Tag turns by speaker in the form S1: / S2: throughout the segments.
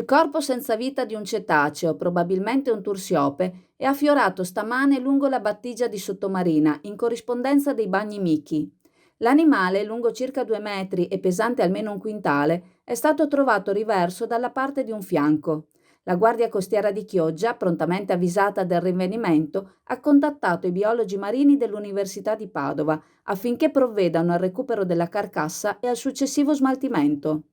S1: Il corpo senza vita di un cetaceo, probabilmente un tursiope, è affiorato stamane lungo la battigia di sottomarina, in corrispondenza dei bagni Michi. L'animale, lungo circa 2 metri e pesante almeno un quintale, è stato trovato riverso dalla parte di un fianco. La Guardia Costiera di Chioggia, prontamente avvisata del rinvenimento, ha contattato i biologi marini dell'Università di Padova affinché provvedano al recupero della carcassa e al successivo smaltimento.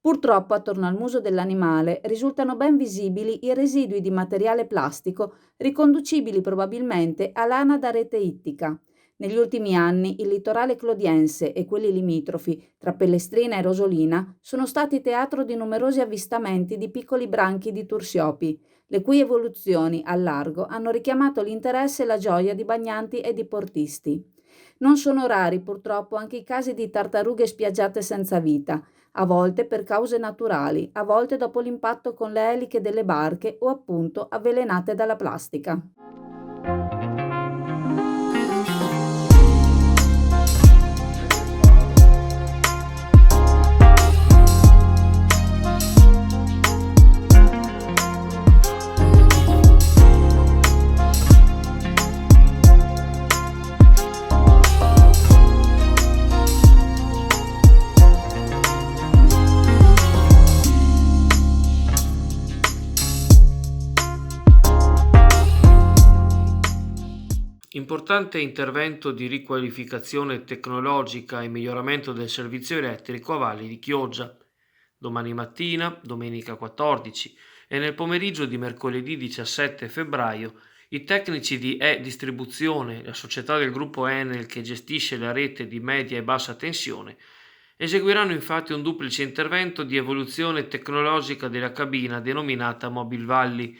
S1: Purtroppo attorno al muso dell'animale risultano ben visibili i residui di materiale plastico riconducibili probabilmente a lana da rete ittica. Negli ultimi anni il litorale clodiense e quelli limitrofi, tra Pellestrina e Rosolina, sono stati teatro di numerosi avvistamenti di piccoli branchi di tursiopi, le cui evoluzioni al largo hanno richiamato l'interesse e la gioia di bagnanti e di portisti. Non sono rari purtroppo anche i casi di tartarughe spiaggiate senza vita, a volte per cause naturali, a volte dopo l'impatto con le eliche delle barche o appunto avvelenate dalla plastica.
S2: Importante intervento di riqualificazione tecnologica e miglioramento del servizio elettrico a Valli di Chioggia. Domani mattina, domenica 14, e nel pomeriggio di mercoledì 17 febbraio, i tecnici di E-Distribuzione, la società del gruppo Enel che gestisce la rete di media e bassa tensione, eseguiranno infatti un duplice intervento di evoluzione tecnologica della cabina denominata Mobile Valley,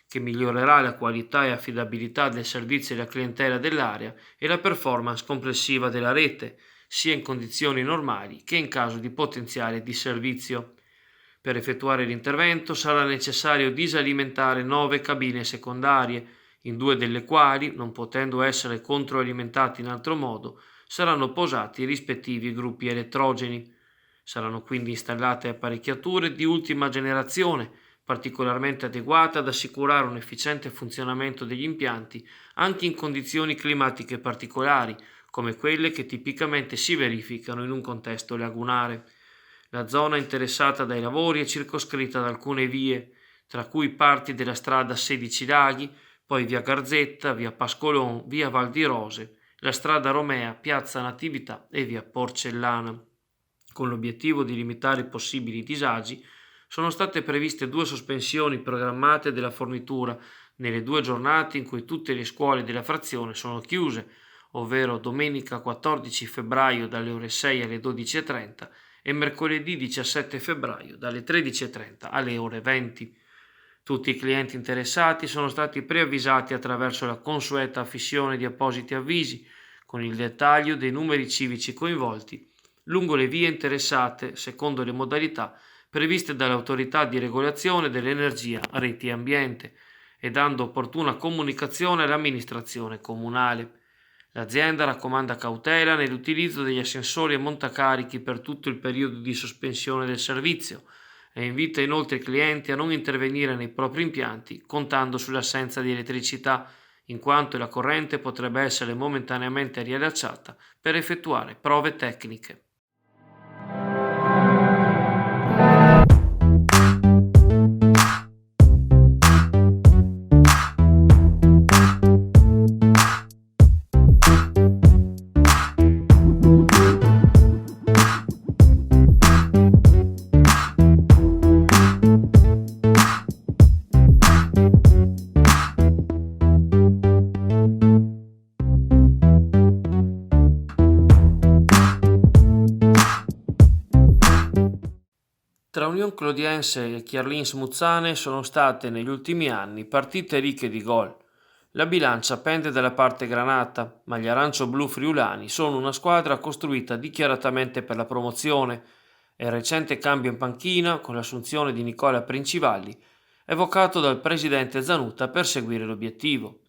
S2: che migliorerà la qualità e affidabilità del servizio alla clientela dell'area e la performance complessiva della rete, sia in condizioni normali che in caso di potenziale disservizio. Per effettuare l'intervento sarà necessario disalimentare 9 cabine secondarie, in 2 delle quali, non potendo essere controalimentate in altro modo, saranno posati i rispettivi gruppi elettrogeni. Saranno quindi installate apparecchiature di ultima generazione, particolarmente adeguate ad assicurare un efficiente funzionamento degli impianti anche in condizioni climatiche particolari, come quelle che tipicamente si verificano in un contesto lagunare. La zona interessata dai lavori è circoscritta da alcune vie, tra cui parti della strada 16 Laghi, poi via Garzetta, via Pascolon, via Val di Rose, la strada Romea, piazza Natività e via Porcellana. Con l'obiettivo di limitare i possibili disagi, sono state previste 2 sospensioni programmate della fornitura nelle 2 giornate in cui tutte le scuole della frazione sono chiuse, ovvero domenica 14 febbraio dalle ore 6 alle 12:30 e mercoledì 17 febbraio dalle 13:30 alle ore 20. Tutti i clienti interessati sono stati preavvisati attraverso la consueta affissione di appositi avvisi, con il dettaglio dei numeri civici coinvolti, lungo le vie interessate secondo le modalità previste dall'Autorità di regolazione dell'energia, reti e ambiente, e dando opportuna comunicazione all'amministrazione comunale. L'azienda raccomanda cautela nell'utilizzo degli ascensori e montacarichi per tutto il periodo di sospensione del servizio e invita inoltre i clienti a non intervenire nei propri impianti contando sull'assenza di elettricità, in quanto la corrente potrebbe essere momentaneamente riallacciata per effettuare prove tecniche. Tra Union Clodiense e Chiarlins Muzzane sono state negli ultimi anni partite ricche di gol. La bilancia pende dalla parte granata, ma gli arancio-blu friulani sono una squadra costruita dichiaratamente per la promozione e il recente cambio in panchina, con l'assunzione di Nicola Princivalli, evocato dal presidente Zanuta per seguire l'obiettivo.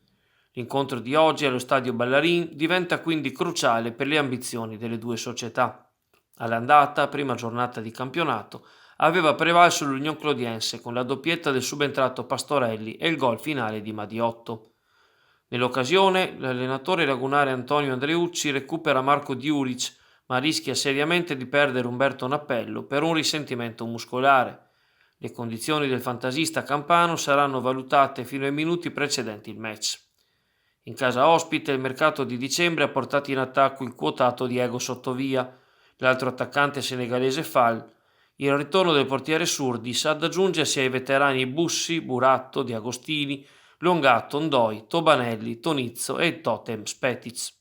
S2: L'incontro di oggi allo stadio Ballarin diventa quindi cruciale per le ambizioni delle 2 società. All'andata, prima giornata di campionato, aveva prevalso l'Union Clodiense con la doppietta del subentrato Pastorelli e il gol finale di Madiotto. Nell'occasione, l'allenatore lagunare Antonio Andreucci recupera Marco Diuric, ma rischia seriamente di perdere Umberto Nappello per un risentimento muscolare. Le condizioni del fantasista campano saranno valutate fino ai minuti precedenti il match. In casa ospite il mercato di dicembre ha portato in attacco il quotato Diego Sottovia, l'altro attaccante senegalese Fall. Il ritorno del portiere Surdis ad aggiungersi ai veterani Bussi, Buratto, Di Agostini, Longatto, Ndoi, Tobanelli, Tonizzo e Totem Spetic.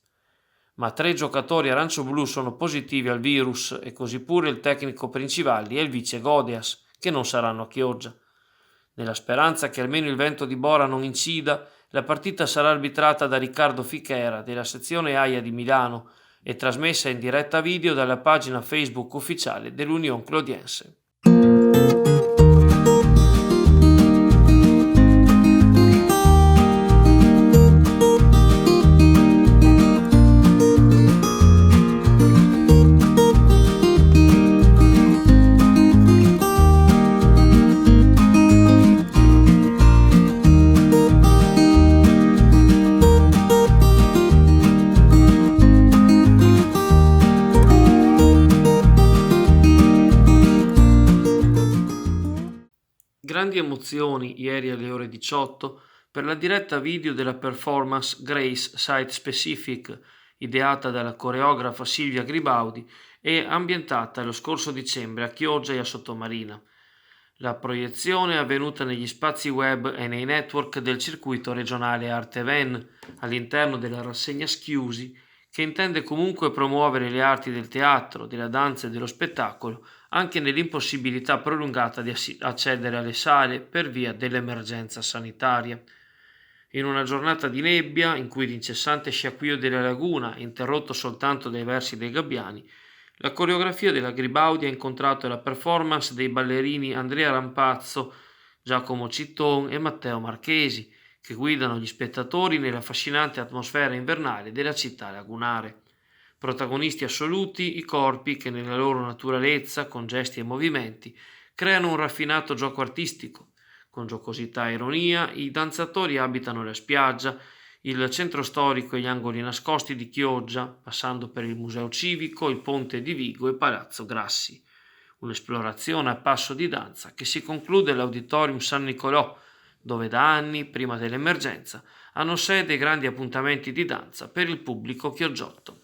S2: Ma 3 giocatori arancio-blu sono positivi al virus e così pure il tecnico Principalli e il vice Godias, che non saranno a Chioggia. Nella speranza che almeno il vento di Bora non incida, la partita sarà arbitrata da Riccardo Fichera della sezione AIA di Milano e trasmessa in diretta video dalla pagina Facebook ufficiale dell'Union Clodiense. Grandi emozioni ieri alle ore 18 per la diretta video della performance Grace Site Specific, ideata dalla coreografa Silvia Gribaudi e ambientata lo scorso dicembre a Chioggia e a Sottomarina. La proiezione è avvenuta negli spazi web e nei network del circuito regionale Arteven, all'interno della rassegna Schiusi, che intende comunque promuovere le arti del teatro, della danza e dello spettacolo, anche nell'impossibilità prolungata di accedere alle sale per via dell'emergenza sanitaria. In una giornata di nebbia, in cui l'incessante sciacquio della laguna è interrotto soltanto dai versi dei gabbiani, la coreografia della Gribaudi ha incontrato la performance dei ballerini Andrea Rampazzo, Giacomo Citton e Matteo Marchesi, che guidano gli spettatori nell'affascinante atmosfera invernale della città lagunare. Protagonisti assoluti i corpi che nella loro naturalezza, con gesti e movimenti, creano un raffinato gioco artistico. Con giocosità e ironia i danzatori abitano la spiaggia, il centro storico e gli angoli nascosti di Chioggia, passando per il Museo Civico, il Ponte di Vigo e Palazzo Grassi. Un'esplorazione a passo di danza che si conclude all'Auditorium San Nicolò, dove da anni, prima dell'emergenza, hanno sede grandi appuntamenti di danza per il pubblico chioggiotto.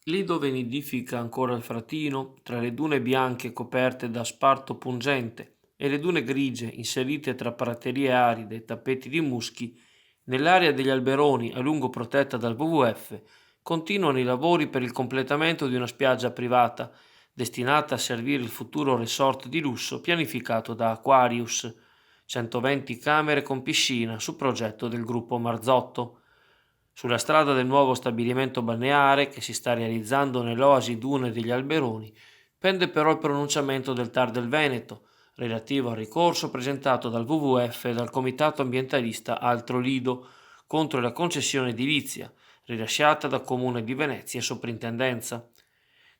S2: Lì dove nidifica ancora il fratino, tra le dune bianche coperte da sparto pungente e le dune grigie inserite tra praterie aride e tappeti di muschi, nell'area degli alberoni a lungo protetta dal WWF, continuano i lavori per il completamento di una spiaggia privata destinata a servire il futuro resort di lusso pianificato da Aquarius, 120 camere con piscina su progetto del gruppo Marzotto. Sulla strada del nuovo stabilimento balneare, che si sta realizzando nell'oasi dune degli Alberoni, pende però il pronunciamento del TAR del Veneto, relativo al ricorso presentato dal WWF e dal Comitato Ambientalista Altro Lido contro la concessione edilizia, rilasciata dal Comune di Venezia e Soprintendenza.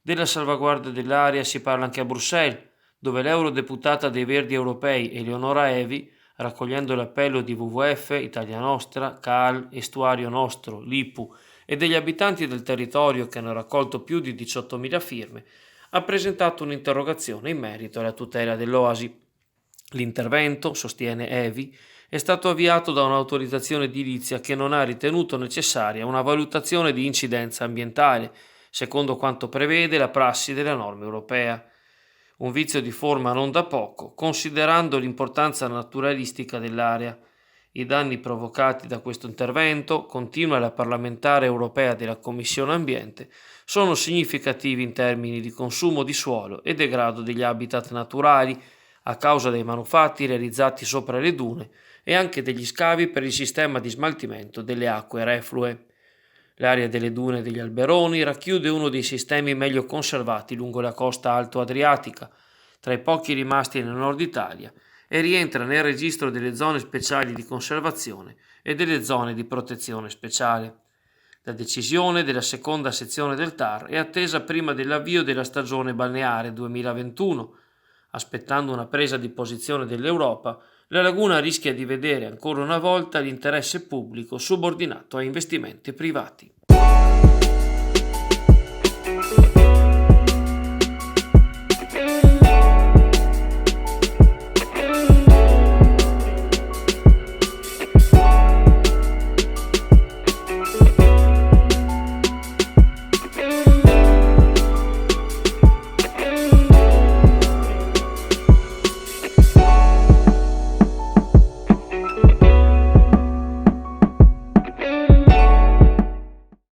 S2: Della salvaguardia dell'area si parla anche a Bruxelles, dove l'eurodeputata dei Verdi Europei Eleonora Evi, raccogliendo l'appello di WWF, Italia Nostra, CAL, Estuario Nostro, l'IPU e degli abitanti del territorio che hanno raccolto più di 18.000 firme, ha presentato un'interrogazione in merito alla tutela dell'oasi. L'intervento, sostiene Evi, è stato avviato da un'autorizzazione edilizia che non ha ritenuto necessaria una valutazione di incidenza ambientale, secondo quanto prevede la prassi della norma europea. Un vizio di forma non da poco, considerando l'importanza naturalistica dell'area. I danni provocati da questo intervento, continua la parlamentare europea della Commissione Ambiente, sono significativi in termini di consumo di suolo e degrado degli habitat naturali a causa dei manufatti realizzati sopra le dune e anche degli scavi per il sistema di smaltimento delle acque reflue. L'area delle dune degli Alberoni racchiude uno dei sistemi meglio conservati lungo la costa alto-adriatica, tra i pochi rimasti nel nord Italia, e rientra nel registro delle zone speciali di conservazione e delle zone di protezione speciale. La decisione della seconda sezione del TAR è attesa prima dell'avvio della stagione balneare 2021. Aspettando una presa di posizione dell'Europa, la laguna rischia di vedere ancora una volta l'interesse pubblico subordinato a investimenti privati.